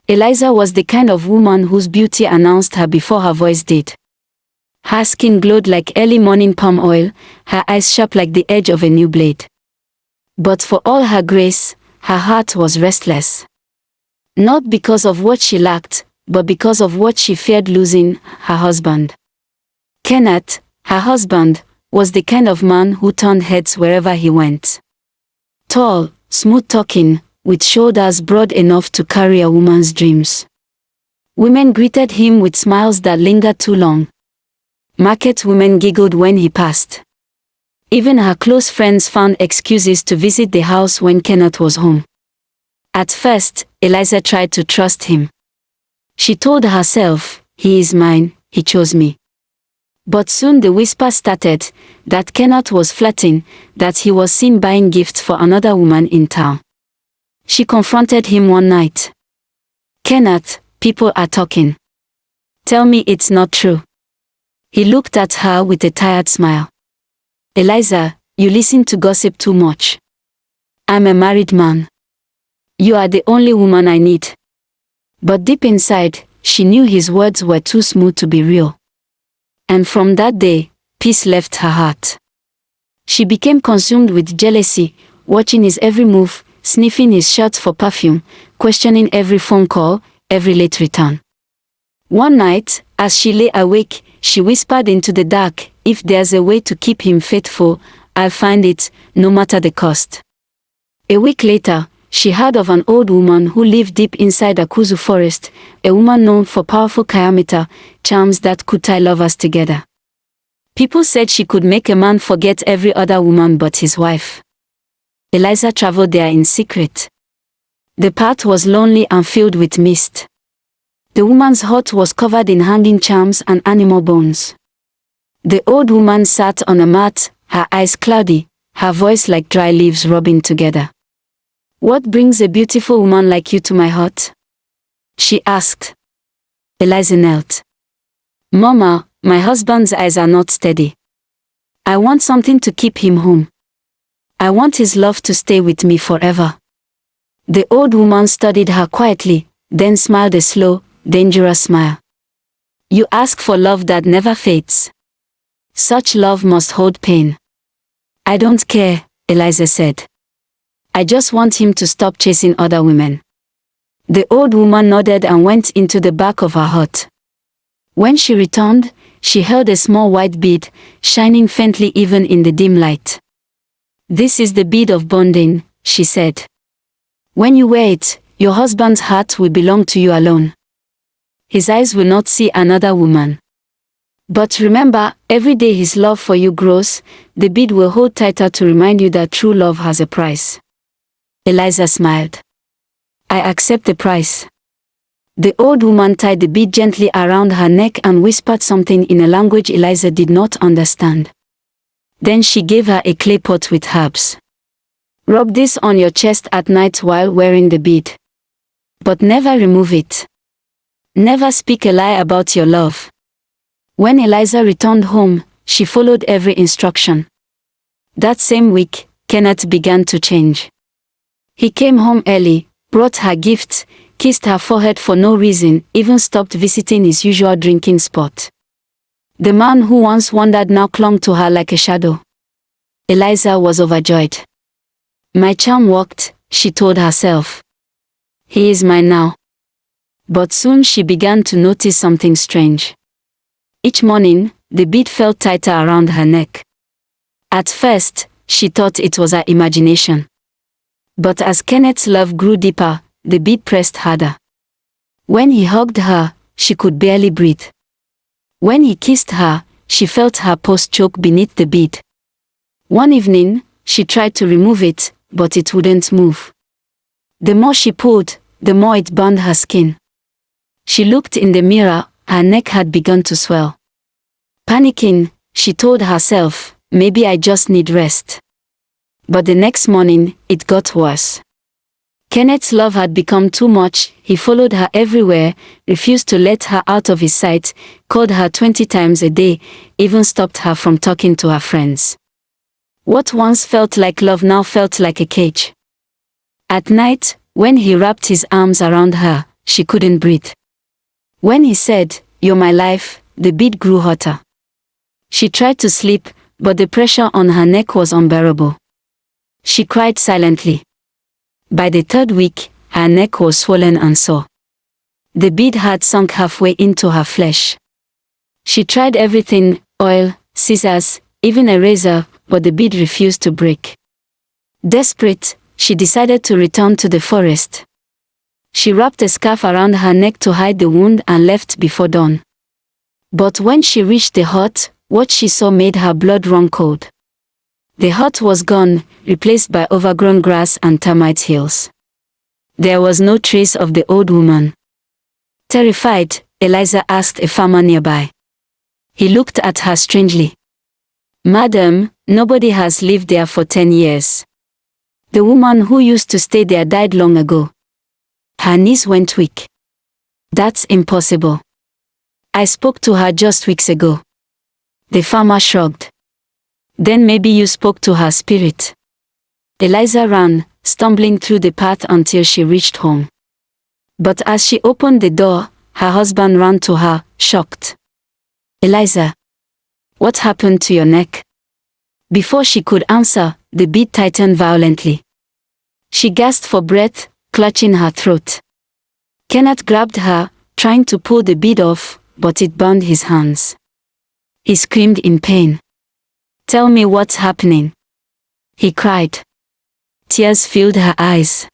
Eliza was the kind of woman whose beauty announced her before her voice did. Her skin glowed like early morning palm oil, her eyes sharp like the edge of a new blade. But for all her grace, her heart was restless. Not because of what she lacked, but because of what she feared losing, her husband. Kenneth, her husband, was the kind of man who turned heads wherever he went. Tall, smooth-talking, with shoulders broad enough to carry a woman's dreams. Women greeted him with smiles that lingered too long. Market women giggled when he passed. Even her close friends found excuses to visit the house when Kenneth was home. At first, Eliza tried to trust him. She told herself, "He is mine, he chose me." But soon the whisper started, that Kenneth was flirting, that he was seen buying gifts for another woman in town. She confronted him one night. "Kenneth, people are talking. Tell me it's not true." He looked at her with a tired smile. "Eliza, you listen to gossip too much. I'm a married man. You are the only woman I need." But deep inside, she knew his words were too smooth to be real. And from that day, peace left her heart. She became consumed with jealousy, watching his every move, sniffing his shirts for perfume, questioning every phone call, every late return. One night, as she lay awake, she whispered into the dark, "If there's a way to keep him faithful, I'll find it, no matter the cost." A week later, she heard of an old woman who lived deep inside a kuzu forest, a woman known for powerful kayamita, charms that could tie lovers together. People said she could make a man forget every other woman but his wife. Eliza traveled there in secret. The path was lonely and filled with mist. The woman's hut was covered in hanging charms and animal bones. The old woman sat on a mat, her eyes cloudy, her voice like dry leaves rubbing together. "What brings a beautiful woman like you to my hut?" she asked. Eliza knelt. "Mama, my husband's eyes are not steady. I want something to keep him home. I want his love to stay with me forever." The old woman studied her quietly, then smiled a slow, dangerous smile. "You ask for love that never fades. Such love must hold pain." "I don't care," Eliza said. "I just want him to stop chasing other women." The old woman nodded and went into the back of her hut. When she returned, she held a small white bead, shining faintly even in the dim light. "This is the bead of bonding," she said. "When you wear it, your husband's heart will belong to you alone. His eyes will not see another woman. But remember, every day his love for you grows, the bead will hold tighter to remind you that true love has a price." Eliza smiled. "I accept the price." The old woman tied the bead gently around her neck and whispered something in a language Eliza did not understand. Then she gave her a clay pot with herbs. "Rub this on your chest at night while wearing the bead. But never remove it. Never speak a lie about your love." When Eliza returned home, she followed every instruction. That same week, Kenneth began to change. He came home early, brought her gifts, kissed her forehead for no reason, even stopped visiting his usual drinking spot. The man who once wandered now clung to her like a shadow. Eliza was overjoyed. "My charm worked," she told herself. "He is mine now." But soon she began to notice something strange. Each morning, the bead felt tighter around her neck. At first, she thought it was her imagination. But as Kenneth's love grew deeper, the bead pressed harder. When he hugged her, she could barely breathe. When he kissed her, she felt her pulse choke beneath the bead. One evening, she tried to remove it, but it wouldn't move. The more she pulled, the more it burned her skin. She looked in the mirror, her neck had begun to swell. Panicking, she told herself, "Maybe I just need rest." But the next morning, it got worse. Kenneth's love had become too much. He followed her everywhere, refused to let her out of his sight, called her 20 times a day, even stopped her from talking to her friends. What once felt like love now felt like a cage. At night, when he wrapped his arms around her, she couldn't breathe. When he said, "You're my life," the bead grew hotter. She tried to sleep, but the pressure on her neck was unbearable. She cried silently. By the third week, her neck was swollen and sore. The bead had sunk halfway into her flesh. She tried everything, oil, scissors, even a razor, but the bead refused to break. Desperate, she decided to return to the forest. She wrapped a scarf around her neck to hide the wound and left before dawn. But when she reached the hut, what she saw made her blood run cold. The hut was gone, replaced by overgrown grass and termite hills. There was no trace of the old woman. Terrified, Eliza asked a farmer nearby. He looked at her strangely. "Madam, nobody has lived there for 10 years. The woman who used to stay there died long ago." Her knees went weak. "That's impossible. I spoke to her just weeks ago." The farmer shrugged. "Then maybe you spoke to her spirit." Eliza ran, stumbling through the path until she reached home. But as she opened the door, her husband ran to her, shocked. "Eliza, what happened to your neck?" Before she could answer, the bead tightened violently. She gasped for breath, clutching her throat. Kenneth grabbed her, trying to pull the bead off, but it bound his hands. He screamed in pain. "Tell me what's happening," he cried. Tears filled her eyes.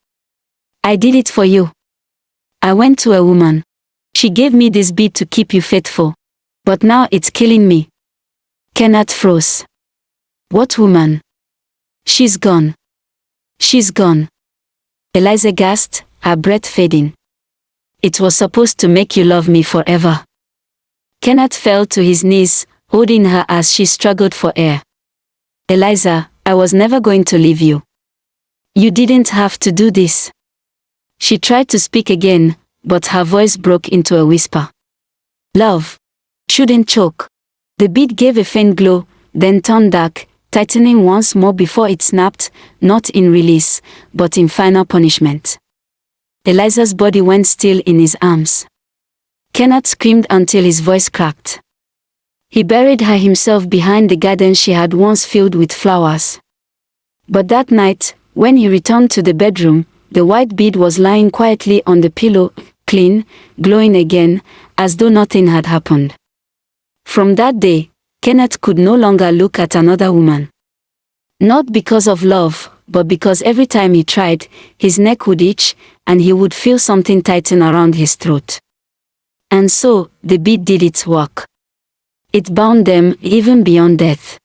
"I did it for you. I went to a woman. She gave me this bead to keep you faithful. But now it's killing me." Kenneth froze. "What woman?" "She's gone. She's gone." Eliza gasped, her breath fading. "It was supposed to make you love me forever." Kenneth fell to his knees, holding her as she struggled for air. "Eliza, I was never going to leave you. You didn't have to do this." She tried to speak again, but her voice broke into a whisper. "Love shouldn't choke." The bead gave a faint glow, then turned dark, tightening once more before it snapped, not in release, but in final punishment. Eliza's body went still in his arms. Kenneth screamed until his voice cracked. He buried her himself behind the garden she had once filled with flowers. But that night, when he returned to the bedroom, the white bead was lying quietly on the pillow, clean, glowing again, as though nothing had happened. From that day, Kenneth could no longer look at another woman. Not because of love, but because every time he tried, his neck would itch, and he would feel something tighten around his throat. And so, the bead did its work. It bound them even beyond death.